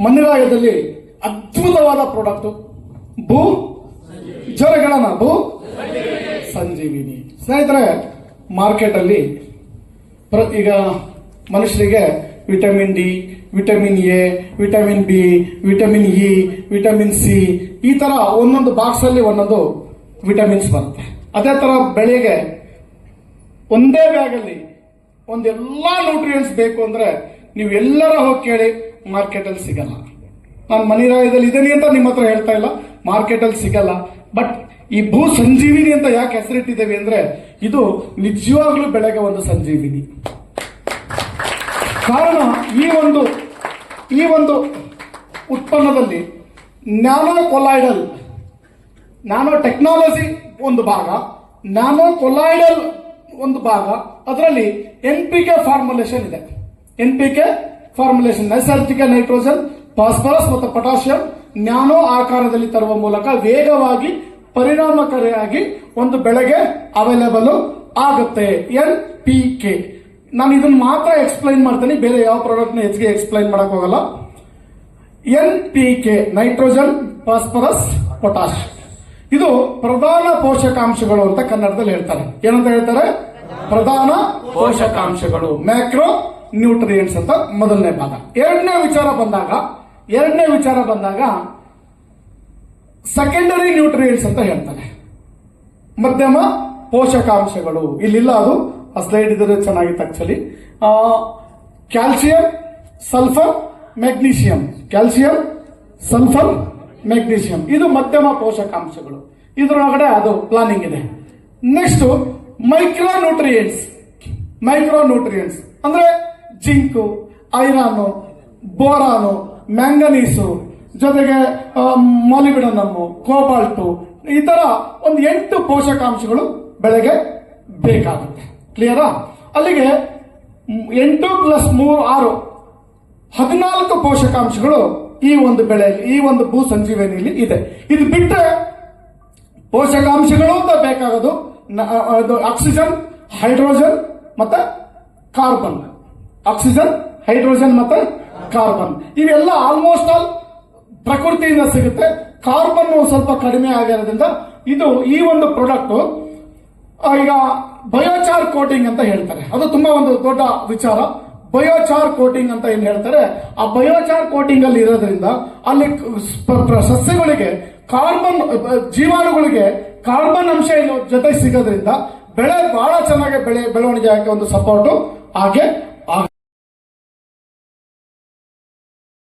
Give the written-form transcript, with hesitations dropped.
ಮಣ್ಣಿರಾಯದಲ್ಲಿ ಅದ್ಭುತವಾದ ಪ್ರಾಡಕ್ಟ್ ಭೂ ಜ್ವರಗಳನ್ನ ಭೂ ಸಂಜೀವಿನಿ. ಸ್ನೇಹಿತರೆ, ಮಾರ್ಕೆಟ್ ಅಲ್ಲಿ ಈಗ ಮನುಷ್ಯರಿಗೆ vitamin D, vitamin A, vitamin B, vitamin E, vitamin C, ಈ ತರ ಒಂದೊಂದು ಬಾಕ್ಸ್ ಅಲ್ಲಿ ಒಂದೊಂದು ವಿಟಮಿನ್ಸ್ ಬರುತ್ತೆ. ಅದೇ ತರ ಬೆಳೆಗೆ ಒಂದೇ ಬ್ಯಾಗ್ ಅಲ್ಲಿ ಒಂದೆಲ್ಲಾ ನ್ಯೂಟ್ರಿಯೆಂಟ್ಸ್ ಬೇಕು ಅಂದ್ರೆ ನೀವು ಎಲ್ಲರ ಹೋಗಿ ಕೇಳಿ, ಮಾರ್ಕೆಟ್ ಅಲ್ಲಿ ಸಿಗಲ್ಲ. ನಾನು ಮಣಿರಾಯದಲ್ಲಿ ಇದ್ದೀನಿ ಅಂತ ನಿಮ್ಮ ಹತ್ರ ಹೇಳ್ತಾ ಇಲ್ಲ, ಮಾರ್ಕೆಟ್ ಅಲ್ಲಿ ಸಿಗಲ್ಲ. ಬಟ್ ಈ ಭೂ ಸಂಜೀವಿನಿ ಅಂತ ಯಾಕೆ ಹೆಸರಿಟ್ಟಿದ್ದೇವೆ ಅಂದ್ರೆ ಇದು ನಿಜವಾಗ್ಲೂ ಬೆಳೆಗೆ ಒಂದು ಸಂಜೀವಿನಿ. ಕಾರಣ ಈ ಒಂದು ಉತ್ಪನ್ನದಲ್ಲಿ ನ್ಯಾನೋ ಟೆಕ್ನಾಲಜಿ ಒಂದು ಭಾಗ, ನ್ಯಾನೋ ಕೊಲಾಯ್ಡಲ್ ಒಂದು ಭಾಗ, ಅದರಲ್ಲಿ NPK ಫಾರ್ಮುಲೇಷನ್ ಇದೆ. NPK ಫಾರ್ಮುಲೇಷನ್ ನೈಸರ್ಗಿಕ ನೈಟ್ರೋಜನ್, ಫಾಸ್ಫರಸ್ ಮತ್ತು ಪೊಟ್ಯಾಷಿಯಂ ನ್ಯಾನೋ ಆಕಾರದಲ್ಲಿ ತರುವ ಮೂಲಕ ವೇಗವಾಗಿ ಪರಿಣಾಮಕಾರಿಯಾಗಿ ಒಂದು ಬೆಳೆಗೆ ಅವೈಲೇಬಲ್ ಆಗುತ್ತೆ. NPK. ನಾನು ಇದನ್ನ ಮಾತ್ರ ಎಕ್ಸ್ಪ್ಲೈನ್ ಮಾಡ್ತೀನಿ, ಬೇರೆ ಯಾವ ಪ್ರಾಡಕ್ಟ್ ನ ಹೆಚ್ಚಿಗೆ ಎಕ್ಸ್ಪ್ಲೈನ್ ಮಾಡಕ್ ಹೋಗಲ್ಲ. NPK ನೈಟ್ರೋಜನ್, ಫಾಸ್ಫರಸ್, ಪೊಟ್ಯಾಷ್ ಇದು ಪ್ರಧಾನ ಪೋಷಕಾಂಶಗಳು ಅಂತ ಕನ್ನಡದಲ್ಲಿ ಹೇಳ್ತಾರೆ. ಏನಂತ ಹೇಳ್ತಾರೆ? ಪ್ರಧಾನ ಪೋಷಕಾಂಶಗಳು, ಮ್ಯಾಕ್ರೋ ನ್ಯೂಟ್ರಿಯೆಂಟ್ಸ್ ಅಂತ ಮೊದಲನೇ ಭಾಗ. ಎರಡನೇ ವಿಚಾರ ಬಂದಾಗ ಸೆಕೆಂಡರಿ ನ್ಯೂಟ್ರಿಯೆಂಟ್ಸ್ ಅಂತ ಹೇಳ್ತಾರೆ, ಮಧ್ಯಮ ಪೋಷಕಾಂಶಗಳು. ಇಲ್ಲಿಲ್ಲ, ಅದು ಆ ಸ್ಲೈಡ್ ಇದ್ರೆ ಚೆನ್ನಾಗಿತ್ತು actually. Calcium, sulphur, magnesium, calcium, sulphur, magnesium ಇದು ಮಧ್ಯಮ ಪೋಷಕಾಂಶಗಳು. ಇದರೊಳಗಡೆ ಅದು ಪ್ಲಾನಿಂಗ್ ಇದೆ. ನೆಕ್ಸ್ಟ್ ಮೈಕ್ರೋ ನ್ಯೂಟ್ರಿಯೆಂಟ್ಸ್ ಅಂದ್ರೆ ಜಿಂಕು, ಐರಾನು, ಬೋರಾನು, ಮ್ಯಾಂಗನೀಸು, ಜೊತೆಗೆ ಮಾಲಿಬ್ಡಿನಮ್ಮು, ಕೋಬಾಲ್ಟು, ಈ ತರ ಒಂದು 8 ಪೋಷಕಾಂಶಗಳು ಬೆಳೆಗೆ ಬೇಕಾಗುತ್ತೆ. ಕ್ಲಿಯರಾ? ಅಲ್ಲಿಗೆ 8 + 3 6 14 ಪೋಷಕಾಂಶಗಳು ಈ ಒಂದು ಬೆಳೆಯಲ್ಲಿ, ಈ ಒಂದು ಭೂ ಸಂಜೀವನಿಯಲ್ಲಿ ಇದೆ. ಇದು ಬಿಟ್ಟರೆ ಪೋಷಕಾಂಶಗಳು ಅಂತ ಬೇಕಾಗೋದು ಆಕ್ಸಿಜನ್, ಹೈಡ್ರೋಜನ್ ಮತ್ತೆ ಕಾರ್ಬನ್. ಆಕ್ಸಿಜನ್, ಹೈಡ್ರೋಜನ್ ಮತ್ತೆ ಕಾರ್ಬನ್ ಇವೆಲ್ಲ ಆಲ್ಮೋಸ್ಟ್ ಆಲ್ ಪ್ರಕೃತಿಯಿಂದ ಸಿಗುತ್ತೆ. ಕಾರ್ಬನ್ ಸ್ವಲ್ಪ ಕಡಿಮೆ ಆಗಿರೋದ್ರಿಂದ ಇದು ಈ ಒಂದು ಪ್ರಾಡಕ್ಟ್ ಈಗ ಬಯೋಚಾರ್ ಕೋಟಿಂಗ್ ಅಂತ ಹೇಳ್ತಾರೆ. ಅದು ತುಂಬಾ ಒಂದು ದೊಡ್ಡ ವಿಚಾರ. ಬಯೋಚಾರ್ ಕೋಟಿಂಗ್ ಅಂತ ಏನ್ ಹೇಳ್ತಾರೆ, ಆ ಬಯೋಚಾರ್ ಕೋಟಿಂಗ್ ಅಲ್ಲಿ ಇರೋದ್ರಿಂದ ಅಲ್ಲಿ ಸಸ್ಯಗಳಿಗೆ ಕಾರ್ಬನ್, ಜೀವಾಣುಗಳಿಗೆ ಕಾರ್ಬನ್ ಅಂಶ ಜೊತೆ ಸಿಗೋದ್ರಿಂದ ಬೆಳೆ ಬಹಳ ಚೆನ್ನಾಗಿ ಬೆಳವಣಿಗೆ ಆಗಿ ಒಂದು ಸಪೋರ್ಟ್ ಹಾಗೆ